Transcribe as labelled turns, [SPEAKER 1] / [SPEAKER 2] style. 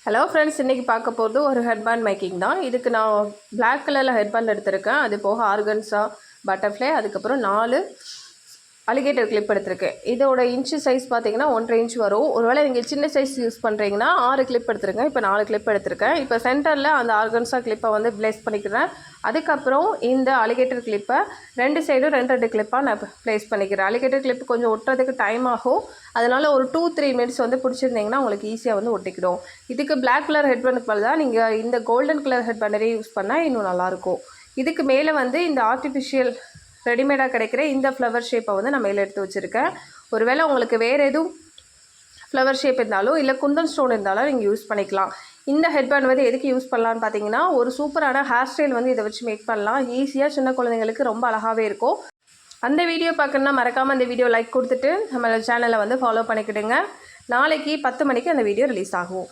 [SPEAKER 1] Hello friends, இன்றைக்கி பார்க்க போகிறது ஒரு ஹெட்பேண்ட் மேக்கிங் தான். இதுக்கு நான் பிளாக் கலரில் ஹெட்பேண்ட் எடுத்திருக்கேன். அது போக ஆர்கன்ஸா, பட்டர்ஃப்ளை, அதுக்கப்புறம் 4 அலிகேட்டர் கிளிப் எடுத்திருக்கேன். இதோட இன்ச்சு சைஸ் பார்த்தீங்கன்னா 1.5 இன்ச் வரும். ஒருவேளை நீங்கள் சின்ன சைஸ் யூஸ் பண்ணுறீங்கன்னா 6 கிளிப் எடுத்துருக்கேன். இப்போ 4 கிளிப் எடுத்திருக்கேன். இப்போ சென்டரில் அந்த ஆர்கன்ஸா கிளிப்பை வந்து ப்ளேஸ் பண்ணிக்கிறேன். அதுக்கப்புறம் இந்த அலிகேட்டர் கிளிப்பை 2 சைடும் 2 கிளிப்பாக நான் ப்ளேஸ் பண்ணிக்கிறேன். அலிகேட்டர் கிளிப் கொஞ்சம் ஒட்டுறதுக்கு டைம் ஆகும். அதனால் ஒரு 2-3 மினிட்ஸ் வந்து பிடிச்சிருந்தீங்கன்னா உங்களுக்கு ஈஸியாக வந்து ஒட்டிக்கிடும். இதுக்கு பிளாக் கலர் ஹெட்பேண்டுக்கு பதிலாக நீங்கள் இந்த கோல்டன் கலர் ஹெட்பேண்டரே யூஸ் பண்ணால் இன்னும் நல்லாயிருக்கும். இதுக்கு மேலே வந்து இந்த ஆர்டிஃபிஷியல் ரெடிமேடாக கிடைக்கிற இந்த ஃப்ளவர் ஷேப்பை வந்து நான் மேலே எடுத்து வச்சுருக்கேன். ஒருவேளை உங்களுக்கு வேறு எதுவும் ஃப்ளவர் ஷேப் இருந்தாலும் இல்லை குந்தன் ஸ்டோன் இருந்தாலும் நீங்கள் யூஸ் பண்ணிக்கலாம். இந்த ஹெட்பேண்ட் வந்து எதுக்கு யூஸ் பண்ணலான்னு பார்த்தீங்கன்னா, ஒரு சூப்பரான ஹேர் ஸ்டைல் வந்து இதை வச்சு மேக் பண்ணலாம். ஈஸியாக சின்ன குழந்தைங்களுக்கு ரொம்ப அழகாகவே இருக்கும். அந்த வீடியோ பார்க்கணுன்னா மறக்காமல் அந்த வீடியோ லைக் கொடுத்துட்டு நம்ம சேனலை வந்து ஃபாலோ பண்ணிக்கிடுங்க. நாளைக்கு 10 மணிக்கு அந்த வீடியோ ரிலீஸ் ஆகும்.